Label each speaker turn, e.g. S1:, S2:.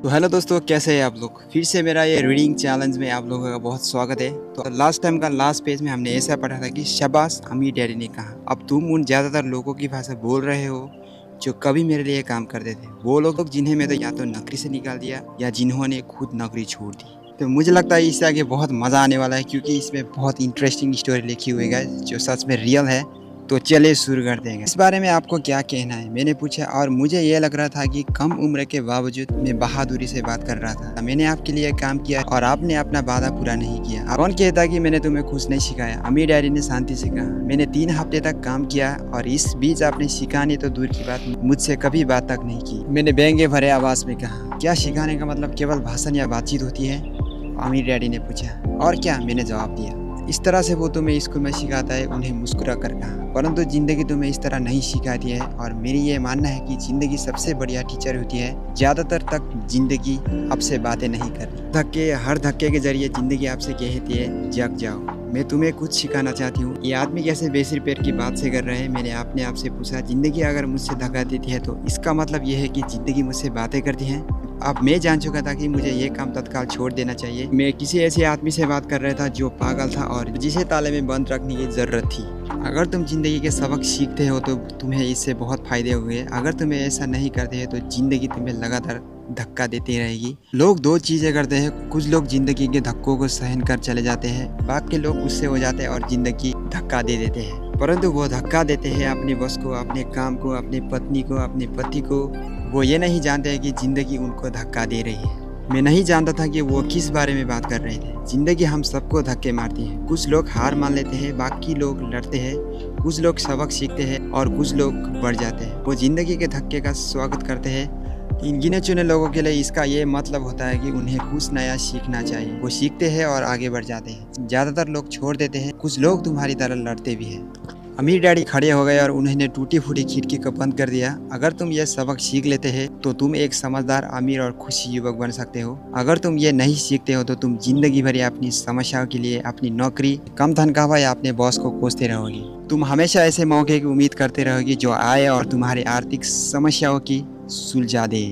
S1: तो हेलो दोस्तों, कैसे हैं आप लोग। फिर से मेरा ये रीडिंग चैलेंज में आप लोगों का बहुत स्वागत है। तो लास्ट टाइम का लास्ट पेज में हमने ऐसा पढ़ा था कि शाबाश अम्मी डैडी ने कहा। अब तुम उन ज़्यादातर लोगों की भाषा बोल रहे हो जो कभी मेरे लिए काम करते थे। वो लोग जिन्हें मैं तो या तो नौकरी से निकाल दिया या जिन्होंने खुद नौकरी छोड़ दी। तो मुझे लगता है इससे आगे बहुत मज़ा आने वाला है, क्योंकि इसमें बहुत इंटरेस्टिंग स्टोरी लिखी हुई है जो सच में रियल है। तो चलिए शुरू करते हैं। इस बारे में आपको क्या कहना है, मैंने पूछा, और मुझे ये लग रहा था कि कम उम्र के बावजूद मैं बहादुरी से बात कर रहा था। मैंने आपके लिए काम किया और आपने अपना वादा पूरा नहीं किया। कौन कहता कि मैंने तुम्हें कुछ नहीं सिखाया। अम्मी डैडी ने शांति से कहा। मैंने 3 हफ्ते तक काम किया और इस बीच आपने सिखाने तो दूर की बात मुझसे कभी बात तक नहीं की। मैंने व्यंग्य भरे आवाज में कहा। क्या सिखाने का मतलब केवल भाषण या बातचीत होती है? अम्मी डैडी ने पूछा। और क्या, मैंने जवाब दिया। इस तरह से वो तुम्हें स्कूल में सिखाता है, उन्हें मुस्कुरा कर कहा। परंतु जिंदगी तुम्हें इस तरह नहीं सिखाती है, और मेरी ये मानना है कि जिंदगी सबसे बढ़िया टीचर होती है। ज्यादातर तक जिंदगी आपसे बातें नहीं करती। हर धक्के के जरिए जिंदगी आपसे कहती है जग जाओ, मैं तुम्हें कुछ सिखाना चाहती हूँ। ये आदमी कैसे बेसिर पैर की बात से कर रहे हैं। मैंने अपने आप से पूछा, जिंदगी अगर मुझसे धक्का देती है तो इसका मतलब ये है कि जिंदगी मुझसे बातें करती है। अब मैं जान चुका था कि मुझे ये काम तत्काल छोड़ देना चाहिए। मैं किसी ऐसे आदमी से बात कर रहा था जो पागल था और जिसे ताले में बंद रखने की जरूरत थी। अगर तुम जिंदगी के सबक सीखते हो तो तुम्हें इससे बहुत फायदे हुए। अगर तुम्हें ऐसा नहीं करते हैं तो जिंदगी तुम्हें लगातार धक्का देती रहेगी। लोग 2 चीजें करते हैं। कुछ लोग जिंदगी के धक्कों को सहन कर चले जाते हैं, बाकी लोग गुस्से हो जाते हैं और जिंदगी धक्का दे देते हैं। परंतु वो धक्का देते हैं अपने बॉस को, अपने काम को, अपनी पत्नी को, अपने पति को। वो ये नहीं जानते हैं कि जिंदगी उनको धक्का दे रही है। मैं नहीं जानता था कि वो किस बारे में बात कर रहे थे। जिंदगी हम सबको धक्के मारती है। कुछ लोग हार मान लेते हैं, बाकी लोग लड़ते हैं। कुछ लोग सबक सीखते हैं और कुछ लोग बढ़ जाते हैं। वो जिंदगी के धक्के का स्वागत करते हैं। इन गिने चुने लोगों के लिए इसका ये मतलब होता है कि उन्हें कुछ नया सीखना चाहिए। वो सीखते हैं और आगे बढ़ जाते हैं। ज़्यादातर लोग छोड़ देते हैं, कुछ लोग तुम्हारी तरह लड़ते भी हैं। अमीर डैडी खड़े हो गए और उन्होंने टूटी फूटी खिड़की को बंद कर दिया। अगर तुम ये सबक सीख लेते हैं तो तुम एक समझदार, अमीर और खुशी युवक बन सकते हो। अगर तुम ये नहीं सीखते हो तो तुम जिंदगी भर अपनी समस्याओं के लिए अपनी नौकरी, कम तनख्वाह या अपने बॉस को कोसते रहोगे। तुम हमेशा ऐसे मौके की उम्मीद करते रहोगे जो आए और तुम्हारी आर्थिक समस्याओं की सुलझा दे।